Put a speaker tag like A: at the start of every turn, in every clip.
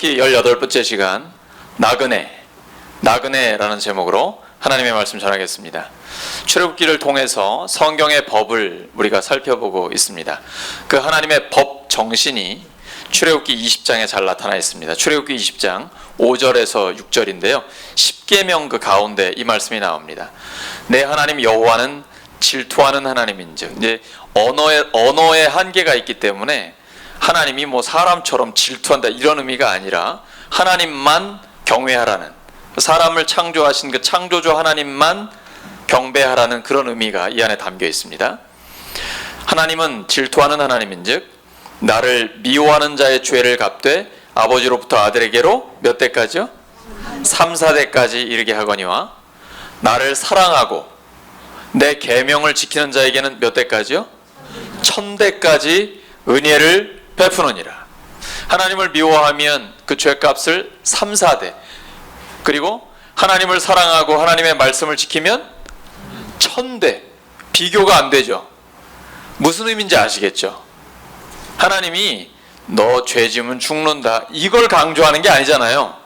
A: 출애굽기 18번째 시간 나그네라는 제목으로 하나님의 말씀 전하겠습니다. 출애굽기를 통해서 성경의 법을 우리가 살펴보고 있습니다. 그 하나님의 법 정신이 출애굽기 20장에 잘 나타나 있습니다. 출애굽기 20장 5절에서 6절인데요. 십계명 그 가운데 이 말씀이 나옵니다. 내 하나님 여호와는 질투하는 하나님인즉, 이제 언어의 한계가 있기 때문에 하나님이 뭐 사람처럼 질투한다 이런 의미가 아니라 하나님만 경외하라는, 사람을 창조하신 그 창조주 하나님만 경배하라는 그런 의미가 이 안에 담겨 있습니다. 하나님은 질투하는 하나님인즉 나를 미워하는 자의 죄를 갚되 아버지로부터 아들에게로 몇 대까지요? 3, 4대까지 이르게 하거니와 나를 사랑하고 내 계명을 지키는 자에게는 몇 대까지요? 1000대까지 은혜를 베푸느니라. 하나님을 미워하면 그 죄값을 3, 4대, 그리고 하나님을 사랑하고 하나님의 말씀을 지키면 1000대. 비교가 안 되죠. 무슨 의미인지 아시겠죠? 하나님이 너 죄 지으면 죽는다 이걸 강조하는 게 아니잖아요.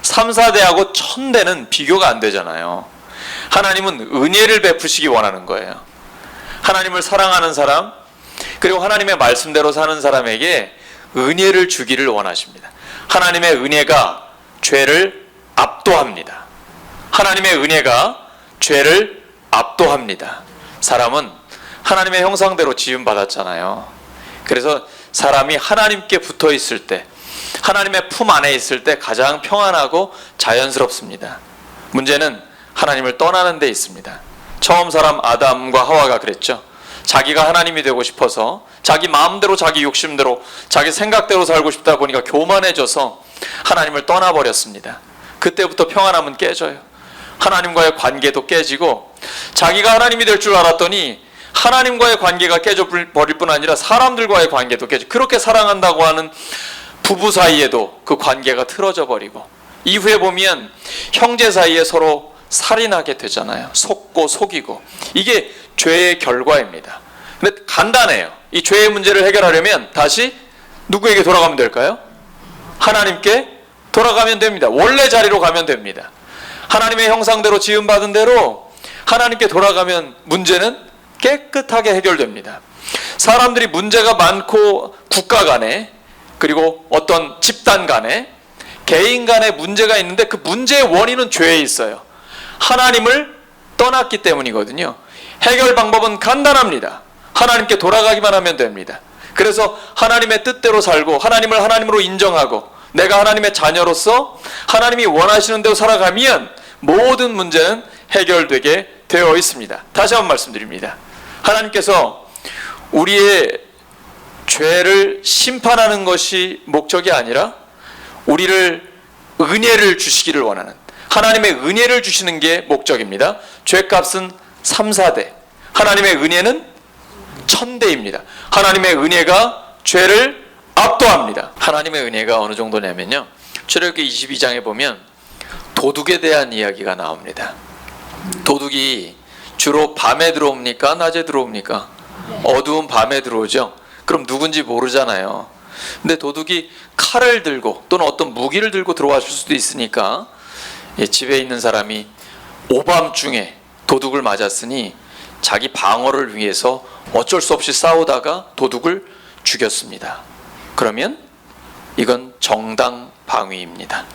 A: 3, 4대하고 1000대는 비교가 안 되잖아요. 하나님은 은혜를 베푸시기 원하는 거예요. 하나님을 사랑하는 사람, 그리고 하나님의 말씀대로 사는 사람에게 은혜를 주기를 원하십니다. 하나님의 은혜가 죄를 압도합니다. 하나님의 은혜가 죄를 압도합니다. 사람은 하나님의 형상대로 지음받았잖아요. 그래서 사람이 하나님께 붙어 있을 때, 하나님의 품 안에 있을 때 가장 평안하고 자연스럽습니다. 문제는 하나님을 떠나는 데 있습니다. 처음 사람 아담과 하와가 그랬죠. 자기가 하나님이 되고 싶어서 자기 마음대로, 자기 욕심대로, 자기 생각대로 살고 싶다 보니까 교만해져서 하나님을 떠나버렸습니다. 그때부터 평안함은 깨져요. 하나님과의 관계도 깨지고, 자기가 하나님이 될 줄 알았더니 하나님과의 관계가 깨져버릴 뿐 아니라 사람들과의 관계도 깨져. 그렇게 사랑한다고 하는 부부 사이에도 그 관계가 틀어져 버리고, 이후에 보면 형제 사이에 서로 살인하게 되잖아요. 속고 속이고. 이게 죄의 결과입니다. 근데 간단해요. 이 죄의 문제를 해결하려면 다시 누구에게 돌아가면 될까요? 하나님께 돌아가면 됩니다. 원래 자리로 가면 됩니다. 하나님의 형상대로 지음받은 대로 하나님께 돌아가면 문제는 깨끗하게 해결됩니다. 사람들이 문제가 많고, 국가 간에, 그리고 어떤 집단 간에, 개인 간에 문제가 있는데 그 문제의 원인은 죄에 있어요. 하나님을 떠났기 때문이거든요. 해결 방법은 간단합니다. 하나님께 돌아가기만 하면 됩니다. 그래서 하나님의 뜻대로 살고 하나님을 하나님으로 인정하고 내가 하나님의 자녀로서 하나님이 원하시는 대로 살아가면 모든 문제는 해결되게 되어 있습니다. 다시 한번 말씀드립니다. 하나님께서 우리의 죄를 심판하는 것이 목적이 아니라 우리를 은혜를 주시기를 원하는, 하나님의 은혜를 주시는 게 목적입니다. 죄값은 3, 4대, 하나님의 은혜는 1000대입니다. 하나님의 은혜가 죄를 압도합니다. 하나님의 은혜가 어느 정도냐면요, 출애굽기 22장에 보면 도둑에 대한 이야기가 나옵니다. 도둑이 주로 밤에 들어옵니까? 낮에 들어옵니까? 어두운 밤에 들어오죠. 그럼 누군지 모르잖아요. 근데 도둑이 칼을 들고 또는 어떤 무기를 들고 들어왔을 수도 있으니까 집에 있는 사람이 오밤중에 도둑을 맞았으니 자기 방어를 위해서 어쩔 수 없이 싸우다가 도둑을 죽였습니다. 그러면 이건 정당방위입니다.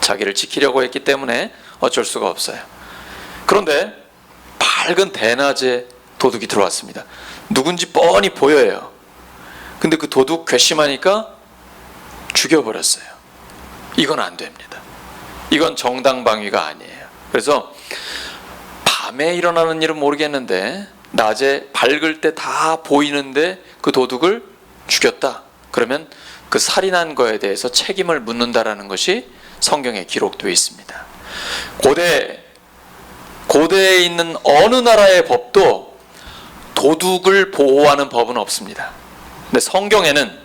A: 자기를 지키려고 했기 때문에 어쩔 수가 없어요. 그런데 밝은 대낮에 도둑이 들어왔습니다. 누군지 뻔히 보여요. 근데 그 도둑 괘씸하니까 죽여버렸어요. 이건 안 됩니다. 이건 정당방위가 아니에요. 그래서 밤에 일어나는 일은 모르겠는데 낮에 밝을 때 다 보이는데 그 도둑을 죽였다. 그러면 그 살인한 거에 대해서 책임을 묻는다라는 것이 성경에 기록되어 있습니다. 고대에 있는 어느 나라의 법도 도둑을 보호하는 법은 없습니다. 근데 성경에는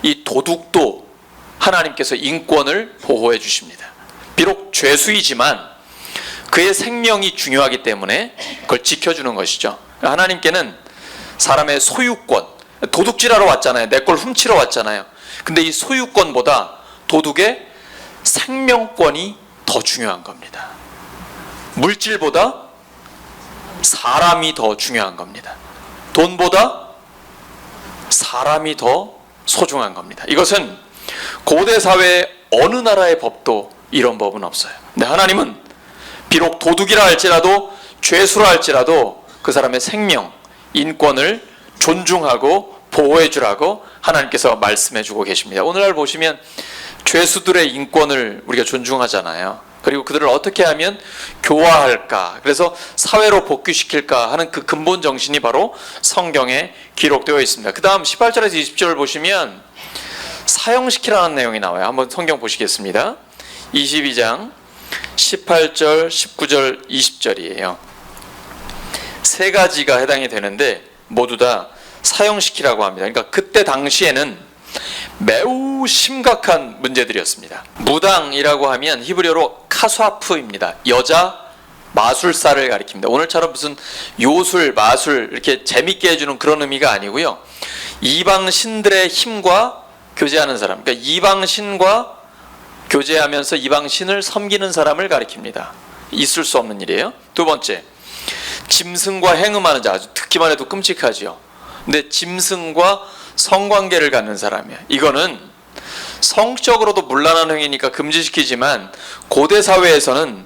A: 이 도둑도 하나님께서 인권을 보호해 주십니다. 비록 죄수이지만 그의 생명이 중요하기 때문에 그걸 지켜주는 것이죠. 하나님께는 사람의 소유권, 도둑질하러 왔잖아요. 내 걸 훔치러 왔잖아요. 근데 이 소유권보다 도둑의 생명권이 더 중요한 겁니다. 물질보다 사람이 더 중요한 겁니다. 돈보다 사람이 더 소중한 겁니다. 이것은 고대 사회의 어느 나라의 법도 이런 법은 없어요. 근데 하나님은 비록 도둑이라 할지라도 죄수라 할지라도 그 사람의 생명, 인권을 존중하고 보호해 주라고 하나님께서 말씀해 주고 계십니다. 오늘날 보시면 죄수들의 인권을 우리가 존중하잖아요. 그리고 그들을 어떻게 하면 교화할까, 그래서 사회로 복귀시킬까 하는 그 근본 정신이 바로 성경에 기록되어 있습니다. 그 다음 18절에서 20절을 보시면 사형시키라는 내용이 나와요. 한번 성경 보시겠습니다. 22장 18절, 19절, 20절이에요. 세 가지가 해당이 되는데 모두 다 사형시키라고 합니다. 그러니까 그때 당시에는 매우 심각한 문제들이었습니다. 무당이라고 하면 히브리어로 카수아프입니다. 여자 마술사를 가리킵니다. 오늘처럼 무슨 요술, 마술 이렇게 재밌게 해주는 그런 의미가 아니고요. 이방 신들의 힘과 교제하는 사람, 그러니까 이방 신과 교제하면서 이방 신을 섬기는 사람을 가리킵니다. 있을 수 없는 일이에요. 두 번째, 짐승과 행음하는 자, 아주 듣기만 해도 끔찍하지요. 근데 짐승과 성관계를 갖는 사람이야. 이거는 성적으로도 문란한 행위니까 금지시키지만 고대 사회에서는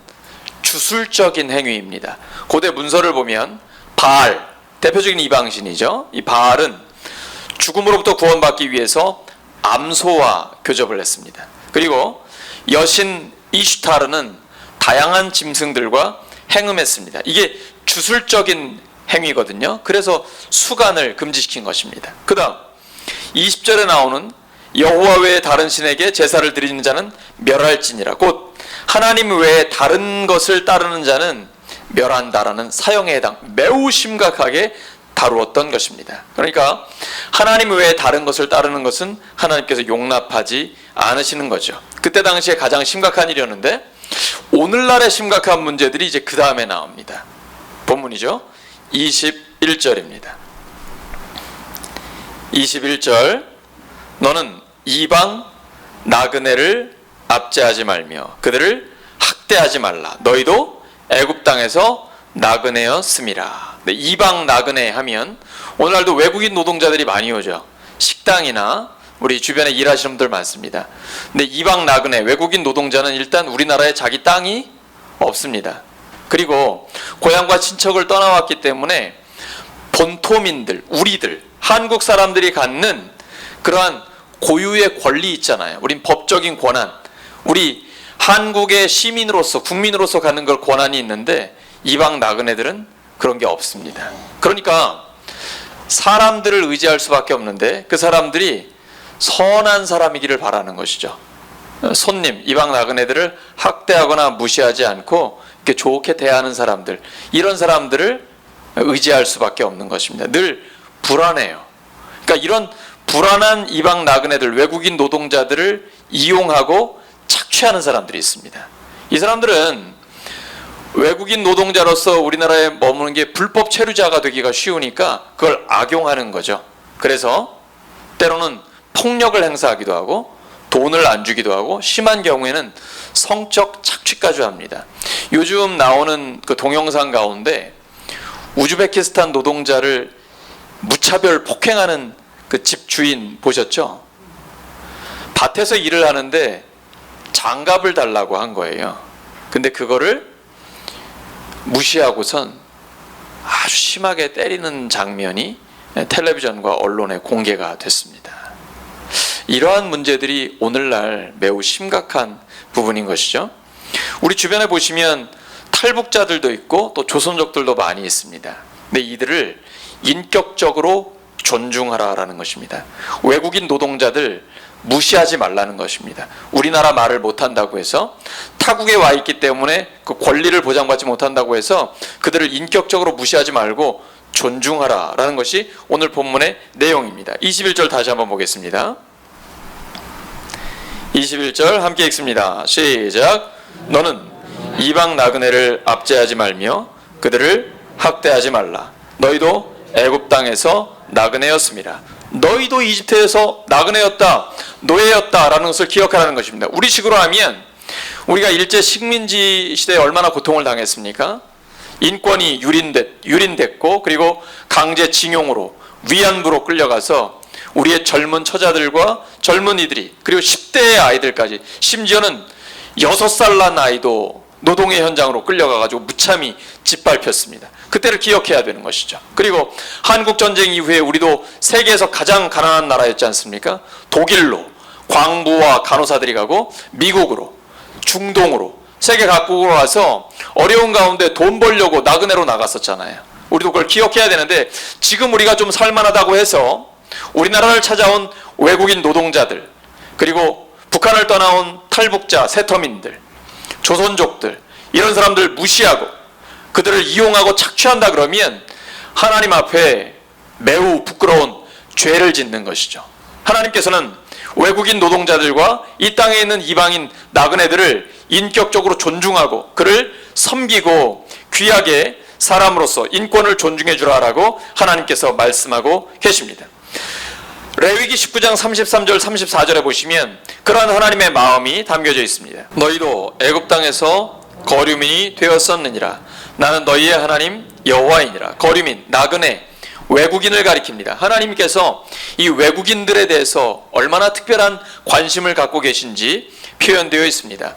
A: 주술적인 행위입니다. 고대 문서를 보면 바알, 대표적인 이방신이죠. 이 바알은 죽음으로부터 구원받기 위해서 암소와 교접을 했습니다. 그리고 여신 이슈타르는 다양한 짐승들과 행음했습니다. 이게 주술적인 행위거든요. 그래서 수간을 금지시킨 것입니다. 그 다음 20절에 나오는 여호와 외에 다른 신에게 제사를 드리는 자는 멸할지니라. 곧 하나님 외에 다른 것을 따르는 자는 멸한다라는 사형에 해당, 매우 심각하게 다루었던 것입니다. 그러니까 하나님 외에 다른 것을 따르는 것은 하나님께서 용납하지 않으시는 거죠. 그때 당시에 가장 심각한 일이었는데 오늘날의 심각한 문제들이 이제 그 다음에 나옵니다. 본문이죠. 21절입니다. 21절, 너는 이방 나그네를 압제하지 말며 그들을 학대하지 말라. 너희도 애굽 땅에서 나그네였음이라. 네, 이방 나그네 하면 오늘날도 외국인 노동자들이 많이 오죠. 식당이나 우리 주변에 일하시는 분들 많습니다. 근데 이방 나그네, 외국인 노동자는 일단 우리나라에 자기 땅이 없습니다. 그리고 고향과 친척을 떠나왔기 때문에 본토민들, 우리들, 한국 사람들이 갖는 그러한 고유의 권리 있잖아요. 우린 법적인 권한, 우리 한국의 시민으로서, 국민으로서 갖는 걸 권한이 있는데 이방 나그네들은 그런 게 없습니다. 그러니까 사람들을 의지할 수밖에 없는데 그 사람들이 선한 사람이기를 바라는 것이죠. 손님, 이방 나그네들을 학대하거나 무시하지 않고 이렇게 좋게 대하는 사람들, 이런 사람들을 의지할 수밖에 없는 것입니다. 늘 불안해요. 그러니까 이런 불안한 이방 나그네들, 외국인 노동자들을 이용하고 착취하는 사람들이 있습니다. 이 사람들은 외국인 노동자로서 우리나라에 머무는 게 불법 체류자가 되기가 쉬우니까 그걸 악용하는 거죠. 그래서 때로는 폭력을 행사하기도 하고 돈을 안 주기도 하고 심한 경우에는 성적 착취까지 합니다. 요즘 나오는 그 동영상 가운데 우즈베키스탄 노동자를 무차별 폭행하는 그 집 주인 보셨죠? 밭에서 일을 하는데 장갑을 달라고 한 거예요. 근데 그거를 무시하고선 아주 심하게 때리는 장면이 텔레비전과 언론에 공개가 됐습니다. 이러한 문제들이 오늘날 매우 심각한 부분인 것이죠. 우리 주변에 보시면 탈북자들도 있고 또 조선족들도 많이 있습니다. 근데 이들을 인격적으로 존중하라라는 것입니다. 외국인 노동자들 무시하지 말라는 것입니다. 우리나라 말을 못한다고 해서 타국에 와 있기 때문에 그 권리를 보장받지 못한다고 해서 그들을 인격적으로 무시하지 말고 존중하라라는 것이 오늘 본문의 내용입니다. 21절 다시 한번 보겠습니다. 21절 함께 읽습니다. 시작. 너는 이방 나그네를 압제하지 말며 그들을 학대하지 말라. 너희도 애굽 땅에서 나그네였습니다. 너희도 이집트에서 나그네였다, 노예였다라는 것을 기억하라는 것입니다. 우리식으로 하면 우리가 일제 식민지 시대에 얼마나 고통을 당했습니까? 인권이 유린됐고 그리고 강제징용으로 위안부로 끌려가서 우리의 젊은 처자들과 젊은이들이 그리고 10대의 아이들까지 심지어는 6살 난 아이도 노동의 현장으로 끌려가가지고 무참히 짓밟혔습니다. 그때를 기억해야 되는 것이죠. 그리고 한국전쟁 이후에 우리도 세계에서 가장 가난한 나라였지 않습니까? 독일로 광부와 간호사들이 가고 미국으로 중동으로 세계 각국으로 와서 어려운 가운데 돈 벌려고 나그네로 나갔었잖아요. 우리도 그걸 기억해야 되는데 지금 우리가 좀 살만하다고 해서 우리나라를 찾아온 외국인 노동자들 그리고 북한을 떠나온 탈북자, 세터민들, 조선족들 이런 사람들 무시하고 그들을 이용하고 착취한다 그러면 하나님 앞에 매우 부끄러운 죄를 짓는 것이죠. 하나님께서는 외국인 노동자들과 이 땅에 있는 이방인 나그네들을 인격적으로 존중하고 그를 섬기고 귀하게 사람으로서 인권을 존중해 주라라고 하나님께서 말씀하고 계십니다. 레위기 19장 33절 34절에 보시면 그러한 하나님의 마음이 담겨져 있습니다. 너희도 애굽 땅에서 거류민이 되었었느니라. 나는 너희의 하나님 여호와이니라. 거류민, 나그네, 외국인을 가리킵니다. 하나님께서 이 외국인들에 대해서 얼마나 특별한 관심을 갖고 계신지 표현되어 있습니다.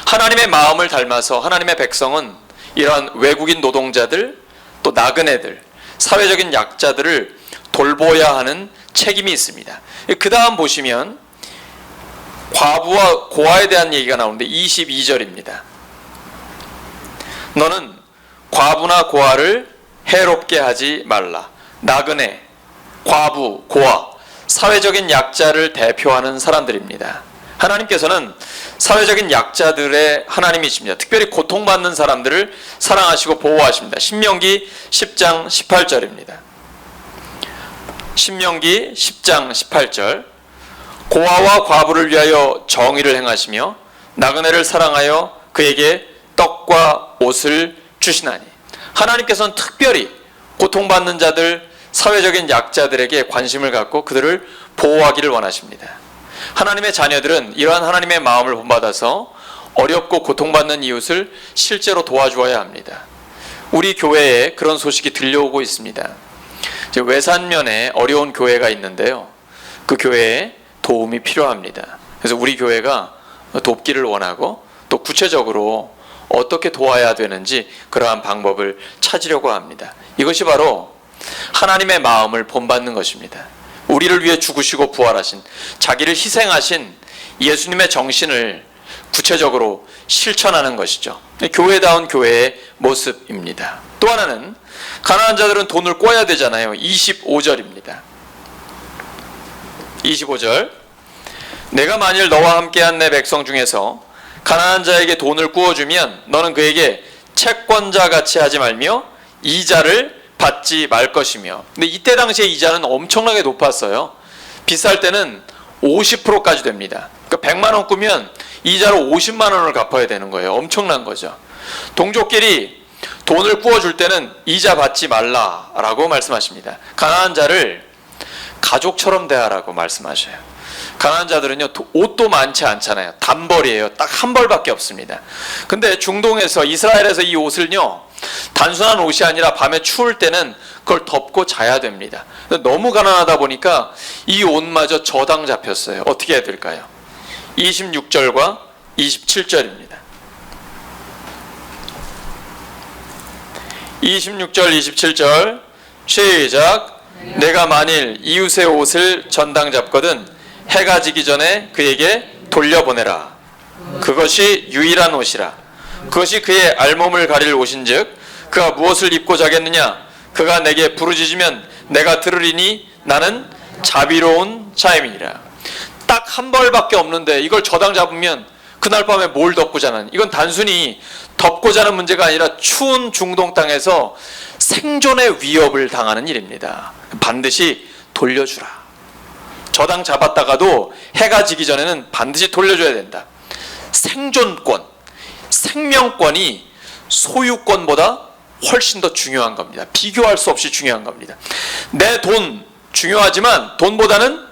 A: 하나님의 마음을 닮아서 하나님의 백성은 이러한 외국인 노동자들, 또 나그네들, 사회적인 약자들을 돌보아야 하는 책임이 있습니다. 그 다음 보시면 과부와 고아에 대한 얘기가 나오는데 22절입니다. 너는 과부나 고아를 해롭게 하지 말라. 나그네, 과부, 고아, 사회적인 약자를 대표하는 사람들입니다. 하나님께서는 사회적인 약자들의 하나님이십니다. 특별히 고통받는 사람들을 사랑하시고 보호하십니다. 신명기 10장 18절입니다. 신명기 10장 18절 고아와 과부를 위하여 정의를 행하시며 나그네를 사랑하여 그에게 떡과 옷을 주시나니. 하나님께서는 특별히 고통받는 자들, 사회적인 약자들에게 관심을 갖고 그들을 보호하기를 원하십니다. 하나님의 자녀들은 이러한 하나님의 마음을 본받아서 어렵고 고통받는 이웃을 실제로 도와주어야 합니다. 우리 교회에 그런 소식이 들려오고 있습니다. 외산면에 어려운 교회가 있는데요. 그 교회에 도움이 필요합니다. 그래서 우리 교회가 돕기를 원하고 또 구체적으로 어떻게 도와야 되는지 그러한 방법을 찾으려고 합니다. 이것이 바로 하나님의 마음을 본받는 것입니다. 우리를 위해 죽으시고 부활하신, 자기를 희생하신 예수님의 정신을 구체적으로 실천하는 것이죠. 교회다운 교회의 모습입니다. 또 하나는 가난한 자들은 돈을 꿔야 되잖아요. 25절입니다. 25절 내가 만일 너와 함께한 내 백성 중에서 가난한 자에게 돈을 꾸어주면 너는 그에게 채권자 같이 하지 말며 이자를 받지 말 것이며. 근데 이때 당시에 이자는 엄청나게 높았어요. 비쌀 때는 50%까지 됩니다. 그러니까 100만 원 꾸면 이자로 50만 원을 갚아야 되는 거예요. 엄청난 거죠. 동족끼리 돈을 꾸어줄 때는 이자 받지 말라라고 말씀하십니다. 가난한 자를 가족처럼 대하라고 말씀하셔요. 가난한 자들은요, 옷도 많지 않잖아요. 단벌이에요. 딱 한 벌밖에 없습니다. 근데 중동에서, 이스라엘에서 이 옷을요, 단순한 옷이 아니라 밤에 추울 때는 그걸 덮고 자야 됩니다. 너무 가난하다 보니까 이 옷마저 저당 잡혔어요. 어떻게 해야 될까요? 26절과 27절입니다. 26절, 27절 시작. 내가 만일 이웃의 옷을 전당 잡거든 해가 지기 전에 그에게 돌려보내라. 그것이 유일한 옷이라. 그것이 그의 알몸을 가릴 옷인즉 그가 무엇을 입고 자겠느냐. 그가 내게 부르짖으면 내가 들으리니 나는 자비로운 자임이니라. 딱 한 벌밖에 없는데 이걸 저당 잡으면 그날 밤에 뭘 덮고 자는, 이건 단순히 덮고 자는 문제가 아니라 추운 중동 땅에서 생존의 위협을 당하는 일입니다. 반드시 돌려주라. 저당 잡았다가도 해가 지기 전에는 반드시 돌려줘야 된다. 생존권, 생명권이 소유권보다 훨씬 더 중요한 겁니다. 비교할 수 없이 중요한 겁니다. 내 돈 중요하지만 돈보다는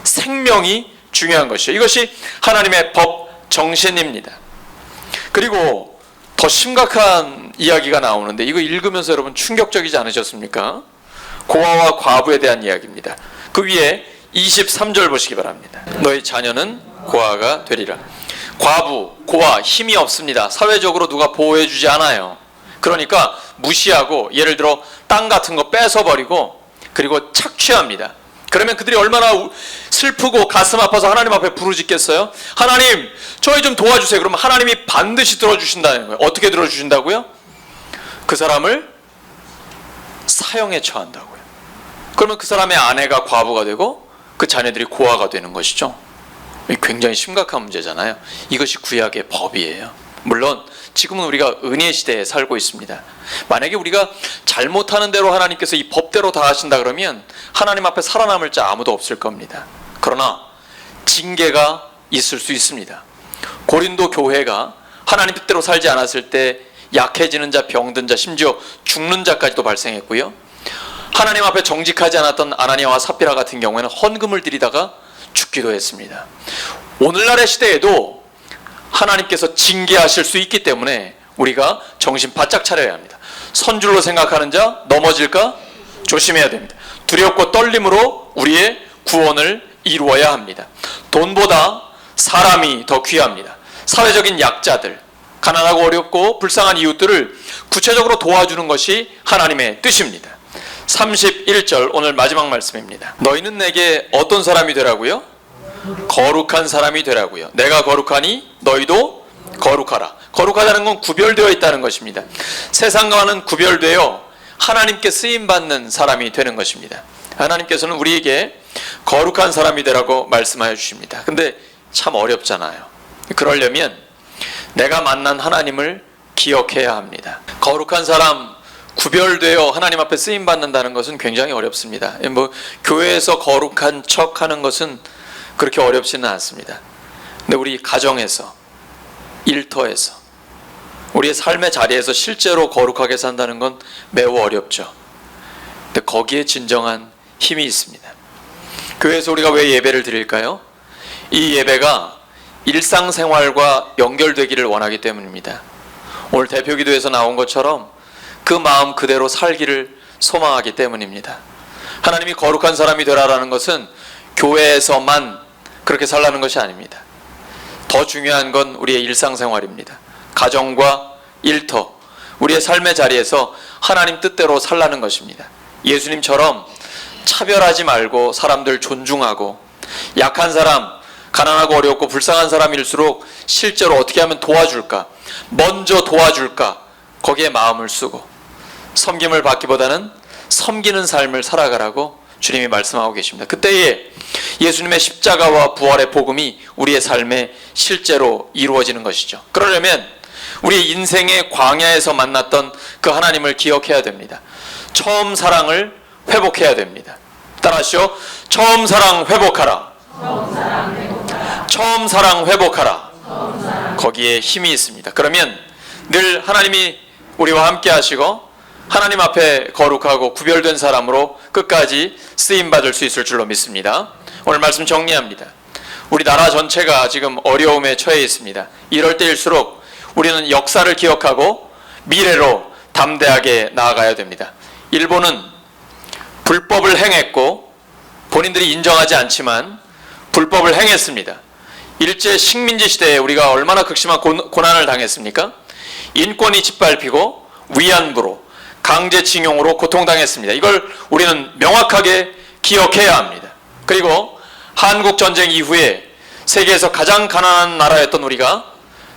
A: 생명이 중요한 것이죠. 이것이 하나님의 법 정신입니다. 그리고 더 심각한 이야기가 나오는데 이거 읽으면서 여러분 충격적이지 않으셨습니까? 고아와 과부에 대한 이야기입니다. 그 위에 23절 보시기 바랍니다. 너희 자녀는 고아가 되리라. 과부, 고아 힘이 없습니다. 사회적으로 누가 보호해주지 않아요. 그러니까 무시하고 예를 들어 땅 같은 거 뺏어버리고 그리고 착취합니다. 그러면 그들이 얼마나 슬프고 가슴 아파서 하나님 앞에 부르짖겠어요? 하나님 저희 좀 도와주세요. 그러면 하나님이 반드시 들어주신다는 거예요. 어떻게 들어주신다고요? 그 사람을 사형에 처한다고요. 그러면 그 사람의 아내가 과부가 되고 그 자녀들이 고아가 되는 것이죠. 굉장히 심각한 문제잖아요. 이것이 구약의 법이에요. 물론 지금은 우리가 은혜 시대에 살고 있습니다. 만약에 우리가 잘못하는 대로 하나님께서 이 법대로 다 하신다 그러면 하나님 앞에 살아남을 자 아무도 없을 겁니다. 그러나 징계가 있을 수 있습니다. 고린도 교회가 하나님 뜻대로 살지 않았을 때 약해지는 자, 병든 자, 심지어 죽는 자까지도 발생했고요. 하나님 앞에 정직하지 않았던 아나니아와 삽비라 같은 경우에는 헌금을 드리다가 죽기도 했습니다. 오늘날의 시대에도 하나님께서 징계하실 수 있기 때문에 우리가 정신 바짝 차려야 합니다. 선줄로 생각하는 자 넘어질까 조심해야 됩니다. 두렵고 떨림으로 우리의 구원을 이루어야 합니다. 돈보다 사람이 더 귀합니다. 사회적인 약자들, 가난하고 어렵고 불쌍한 이웃들을 구체적으로 도와주는 것이 하나님의 뜻입니다. 31절 오늘 마지막 말씀입니다. 너희는 내게 어떤 사람이 되라고요? 거룩한 사람이 되라고요. 내가 거룩하니 너희도 거룩하라. 거룩하다는 건 구별되어 있다는 것입니다. 세상과는 구별되어 하나님께 쓰임받는 사람이 되는 것입니다. 하나님께서는 우리에게 거룩한 사람이 되라고 말씀하여 주십니다. 근데 참 어렵잖아요. 그러려면 내가 만난 하나님을 기억해야 합니다. 거룩한 사람 구별되어 하나님 앞에 쓰임받는다는 것은 굉장히 어렵습니다. 교회에서 거룩한 척 하는 것은 그렇게 어렵지는 않습니다. 근데 우리 가정에서, 일터에서, 우리의 삶의 자리에서 실제로 거룩하게 산다는 건 매우 어렵죠. 근데 거기에 진정한 힘이 있습니다. 교회에서 우리가 왜 예배를 드릴까요? 이 예배가 일상생활과 연결되기를 원하기 때문입니다. 오늘 대표기도에서 나온 것처럼 그 마음 그대로 살기를 소망하기 때문입니다. 하나님이 거룩한 사람이 되라라는 것은 교회에서만 그렇게 살라는 것이 아닙니다. 더 중요한 건 우리의 일상생활입니다. 가정과 일터, 우리의 삶의 자리에서 하나님 뜻대로 살라는 것입니다. 예수님처럼 차별하지 말고 사람들 존중하고 약한 사람, 가난하고 어렵고 불쌍한 사람일수록 실제로 어떻게 하면 도와줄까, 먼저 도와줄까, 거기에 마음을 쓰고 섬김을 받기보다는 섬기는 삶을 살아가라고 주님이 말씀하고 계십니다. 그때에 예수님의 십자가와 부활의 복음이 우리의 삶에 실제로 이루어지는 것이죠. 그러려면 우리의 인생의 광야에서 만났던 그 하나님을 기억해야 됩니다. 처음 사랑을 회복해야 됩니다. 따라하시오. 처음 사랑 회복하라. 처음 사랑 회복하라. 거기에 힘이 있습니다. 그러면 늘 하나님이 우리와 함께 하시고 하나님 앞에 거룩하고 구별된 사람으로 끝까지 쓰임받을 수 있을 줄로 믿습니다. 오늘 말씀 정리합니다. 우리 나라 전체가 지금 어려움에 처해 있습니다. 이럴 때일수록 우리는 역사를 기억하고 미래로 담대하게 나아가야 됩니다. 일본은 불법을 행했고 본인들이 인정하지 않지만 불법을 행했습니다. 일제 식민지 시대에 우리가 얼마나 극심한 고난을 당했습니까? 인권이 짓밟히고 위안부로 강제징용으로 고통당했습니다. 이걸 우리는 명확하게 기억해야 합니다. 그리고 한국전쟁 이후에 세계에서 가장 가난한 나라였던 우리가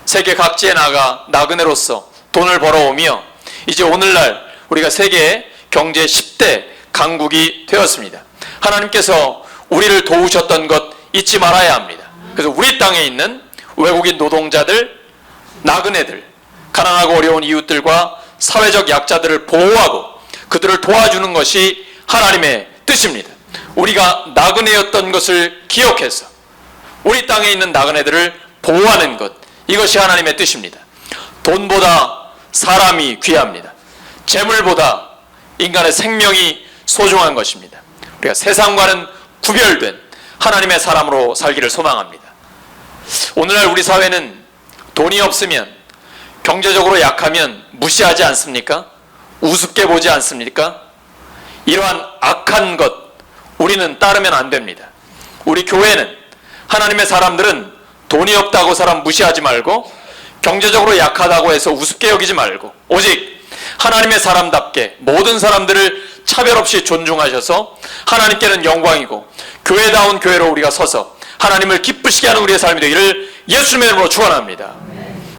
A: 세계 각지에 나가 나그네로서 돈을 벌어오며 이제 오늘날 우리가 세계의 경제 10대 강국이 되었습니다. 하나님께서 우리를 도우셨던 것 잊지 말아야 합니다. 그래서 우리 땅에 있는 외국인 노동자들, 나그네들, 가난하고 어려운 이웃들과 사회적 약자들을 보호하고 그들을 도와주는 것이 하나님의 뜻입니다. 우리가 나그네였던 것을 기억해서 우리 땅에 있는 나그네들을 보호하는 것, 이것이 하나님의 뜻입니다. 돈보다 사람이 귀합니다. 재물보다 인간의 생명이 소중한 것입니다. 우리가 세상과는 구별된 하나님의 사람으로 살기를 소망합니다. 오늘날 우리 사회는 돈이 없으면 경제적으로 약하면 무시하지 않습니까? 우습게 보지 않습니까? 이러한 악한 것 우리는 따르면 안 됩니다. 우리 교회는, 하나님의 사람들은 돈이 없다고 사람 무시하지 말고, 경제적으로 약하다고 해서 우습게 여기지 말고, 오직 하나님의 사람답게 모든 사람들을 차별 없이 존중하셔서 하나님께는 영광이고 교회다운 교회로 우리가 서서 하나님을 기쁘시게 하는 우리의 삶이 되기를 예수님의 이름으로 축원합니다.